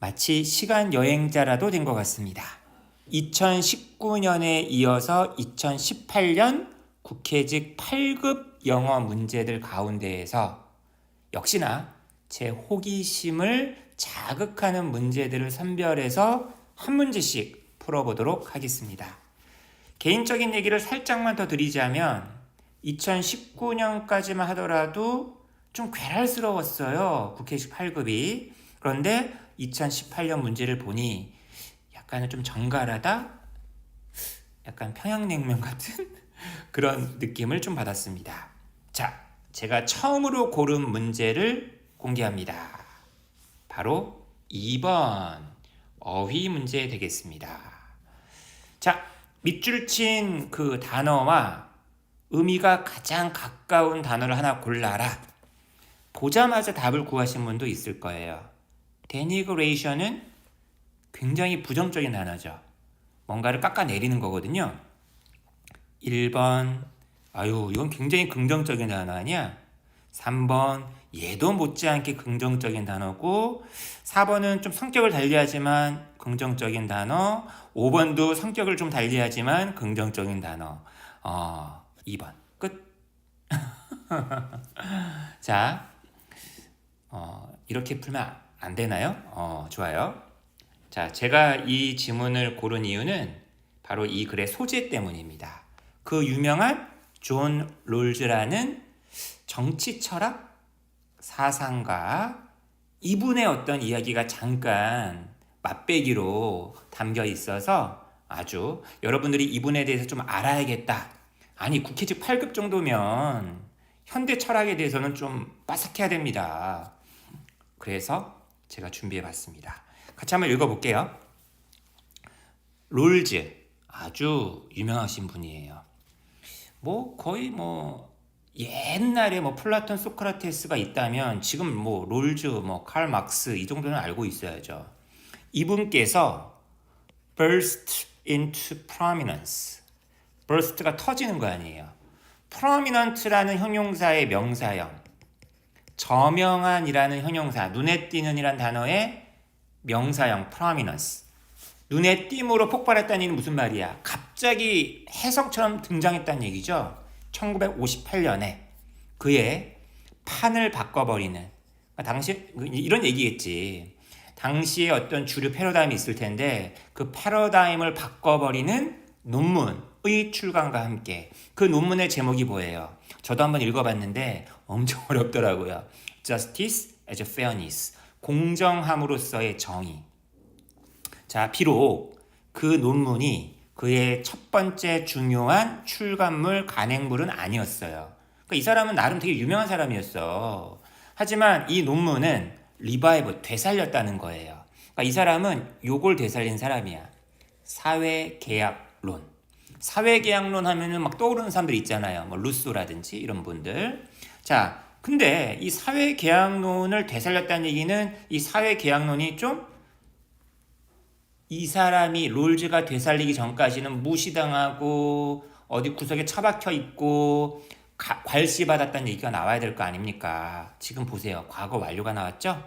마치 시간 여행자라도 된 것 같습니다. 2019년에 이어서 2018년 국회직 8급 영어 문제들 가운데에서 역시나 제 호기심을 자극하는 문제들을 선별해서 한 문제씩 풀어보도록 하겠습니다. 개인적인 얘기를 살짝만 더 드리자면 2019년까지만 하더라도 좀 괴랄스러웠어요. 국회직 8급이. 그런데 2018년 문제를 보니 약간은 좀 정갈하다? 약간 평양냉면 같은 그런 느낌을 좀 받았습니다. 자, 제가 처음으로 고른 문제를 공개합니다. 바로 2번 어휘 문제 되겠습니다. 자, 밑줄 친 그 단어와 의미가 가장 가까운 단어를 하나 골라라. 보자마자 답을 구하신 분도 있을 거예요. 데니그레이션은 굉장히 부정적인 단어죠. 뭔가를 깎아내리는 거거든요. 1번, 아유, 이건 굉장히 긍정적인 단어 아니야? 3번, 얘도 못지않게 긍정적인 단어고, 4번은 좀 성격을 달리하지만 긍정적인 단어, 5번도 성격을 좀 달리하지만 긍정적인 단어. 2번. 끝. 자, 이렇게 풀면 안 되나요? 좋아요. 자, 제가 이 지문을 고른 이유는 바로 이 글의 소재 때문입니다. 그 유명한 존 롤즈라는 정치 철학 사상가 이분의 어떤 이야기가 잠깐 맛배기로 담겨 있어서 아주 여러분들이 이분에 대해서 좀 알아야겠다. 아니, 국회직 8급 정도면 현대 철학에 대해서는 좀 빠삭해야 됩니다. 그래서 제가 준비해 봤습니다. 같이 한번 읽어볼게요. 롤즈, 아주 유명하신 분이에요. 거의 옛날에 플라톤, 소크라테스가 있다면 지금 롤즈, 칼 막스 이 정도는 알고 있어야죠. 이분께서 burst into prominence, burst가 터지는 거 아니에요. prominent라는 형용사의 명사형, 저명한이라는 형용사, 눈에 띄는 이란 단어의 명사형 prominence. 눈에 띄므로 폭발했다는 얘기는 무슨 말이야? 갑자기 혜성처럼 등장했다는 얘기죠. 1958년에 그의 판을 바꿔버리는, 당시 이런 얘기겠지. 당시에 어떤 주류 패러다임이 있을 텐데 그 패러다임을 바꿔버리는 논문의 출간과 함께 그 논문의 제목이 뭐예요? 저도 한번 읽어봤는데 엄청 어렵더라고요. Justice as Fairness, 공정함으로서의 정의. 자, 비록 그 논문이 그의 첫 번째 중요한 출간물, 간행물은 아니었어요. 그러니까 이 사람은 나름 되게 유명한 사람이었어. 하지만 이 논문은 리바이브, 되살렸다는 거예요. 그러니까 이 사람은 요걸 되살린 사람이야. 사회계약론. 사회계약론 하면은 막 떠오르는 사람들 있잖아요. 루소라든지 이런 분들. 자, 근데 이 사회계약론을 되살렸다는 얘기는 이 사회계약론이 좀 이 사람이 롤즈가 되살리기 전까지는 무시당하고 어디 구석에 처박혀 있고 괄시받았다는 얘기가 나와야 될 거 아닙니까? 지금 보세요. 과거 완료가 나왔죠?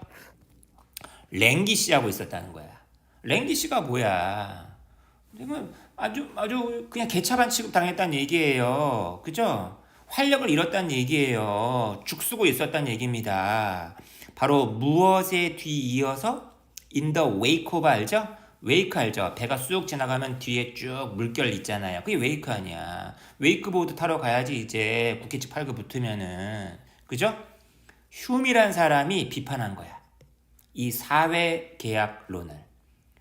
랭기 씨하고 있었다는 거야. 랭기 씨가 뭐야? 아주 그냥 개차반 취급 당했다는 얘기예요. 그죠? 활력을 잃었다는 얘기예요. 죽쓰고 있었다는 얘기입니다. 바로 무엇에 뒤이어서 in the wake of 알죠? 웨이크 알죠? 배가 쑥 지나가면 뒤에 쭉 물결 있잖아요. 그게 웨이크 아니야. 웨이크보드 타러 가야지 이제 국회직 8급 붙으면은. 그죠? 휴미란 사람이 비판한 거야. 이 사회계약론을.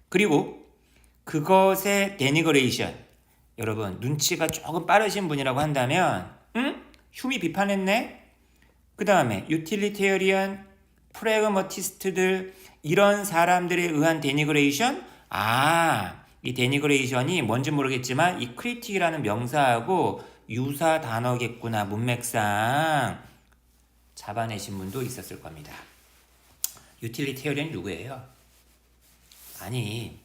그리고 그것의 데니그레이션. 여러분 눈치가 조금 빠르신 분이라고 한다면 휴미 비판했네? 그 다음에 유틸리테리언, 프래그머티스트들 이런 사람들에 의한 데니그레이션? 이 데니그레이션이 뭔지 모르겠지만 이 크리틱이라는 명사하고 유사 단어겠구나. 문맥상 잡아내신 분도 있었을 겁니다. 유틸리테리언이 누구예요? 아니,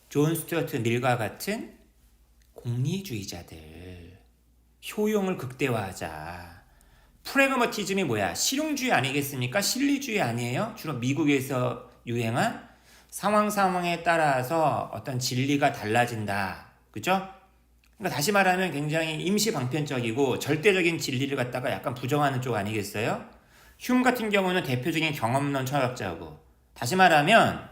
존 스튜어트 밀과 같은 공리주의자들, 효용을 극대화하자. 프래그머티즘이 뭐야? 실용주의 아니겠습니까? 실리주의 아니에요? 주로 미국에서 유행한 상황에 따라서 어떤 진리가 달라진다. 그죠? 그러니까 다시 말하면 굉장히 임시 방편적이고 절대적인 진리를 갖다가 약간 부정하는 쪽 아니겠어요? 휴움 같은 경우는 대표적인 경험론 철학자고, 다시 말하면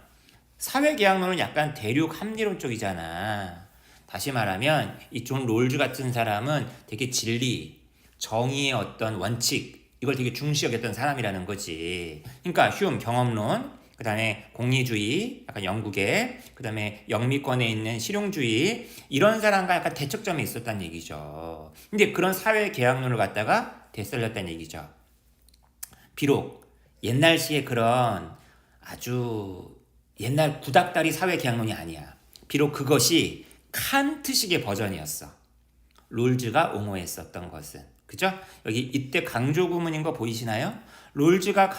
사회계약론은 약간 대륙 합리론 쪽이잖아. 다시 말하면 이 존 롤즈 같은 사람은 되게 진리, 정의의 어떤 원칙, 이걸 되게 중시 여겼던 사람이라는 거지. 그러니까 휴움 경험론, 그 다음에 공리주의, 약간 영국의, 그 다음에 영미권에 있는 실용주의, 이런 사람과 약간 대척점이 있었다는 얘기죠. 근데 그런 사회계약론을 갖다가 되살렸다는 얘기죠. 비록 옛날시의 그런 아주 옛날 구닥다리 사회계약론이 아니야. 비록 그것이 칸트식의 버전이었어. 롤즈가 옹호했었던 것은. 그죠? 여기 이때 강조 구문인 거 보이시나요? 롤즈가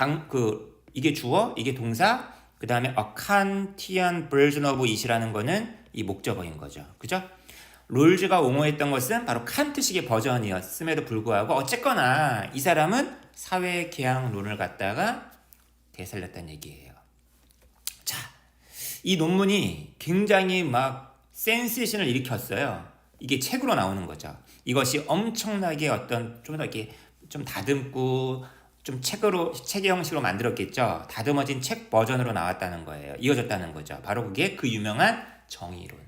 이게 주어, 이게 동사, 그 다음에 a Kantian version of it이라는 거는 이 목적어인 거죠. 그죠? 롤즈가 옹호했던 것은 바로 칸트식의 버전이었음에도 불구하고 어쨌거나 이 사람은 사회계약론을 갖다가 되살렸다는 얘기예요. 자, 이 논문이 굉장히 막 센세이션을 일으켰어요. 이게 책으로 나오는 거죠. 이것이 엄청나게 어떤 좀 더 이렇게 좀 다듬고 좀 책의 형식으로 만들었겠죠. 다듬어진 책 버전으로 나왔다는 거예요. 이어졌다는 거죠. 바로 그게 그 유명한 정의론.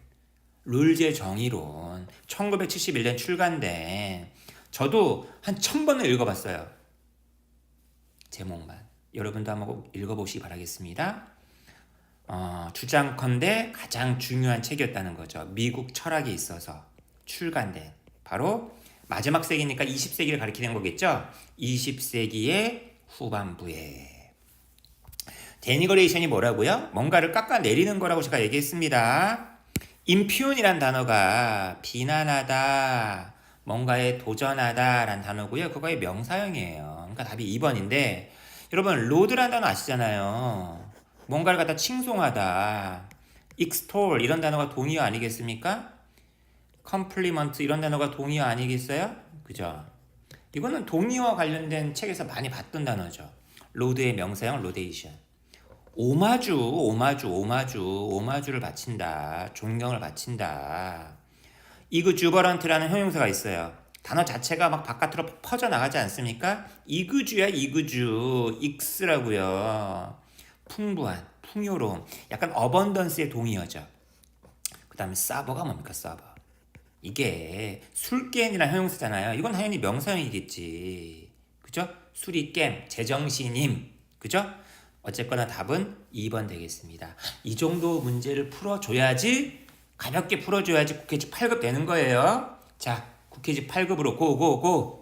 롤즈의 정의론. 1971년 출간된, 저도 한 1000번을 읽어봤어요. 제목만. 여러분도 한번 읽어보시기 바라겠습니다. 주장컨대 가장 중요한 책이었다는 거죠. 미국 철학에 있어서 출간된, 바로 마지막 세기니까 20세기를 가리키는 거겠죠. 20세기의 후반부에. 데니거레이션이 뭐라고요? 뭔가를 깎아내리는 거라고 제가 얘기했습니다. 임퓨온이란 단어가 비난하다, 뭔가에 도전하다 라는 단어고요. 그거의 명사형이에요. 그러니까 답이 2번인데, 여러분 로드라는 단어 아시잖아요. 뭔가를 갖다 칭송하다, extol 이런 단어가 동의어 아니겠습니까? compliment 이런 단어가 동의어 아니겠어요? 그죠? 이거는 동의어와 관련된 책에서 많이 봤던 단어죠. 로드의 명사형 로데이션. 오마주를 바친다, 존경을 바친다. 이그주버런트라는 형용사가 있어요. 단어 자체가 막 바깥으로 퍼져나가지 않습니까? 이그주야, 이그주. 익스라고요. 풍부한, 풍요로움, 약간 어번던스의 동의어죠. 그 다음에 사버가 뭡니까? 사버. 이게 술깬이라는 형용사잖아요. 이건 당연히 명사형이겠지. 그죠? 술이 깸, 제정신임. 그죠? 어쨌거나 답은 2번 되겠습니다. 이 정도 문제를 풀어줘야지, 가볍게 풀어줘야지 국회직 8급 되는 거예요. 자, 국회직 8급으로 고고고.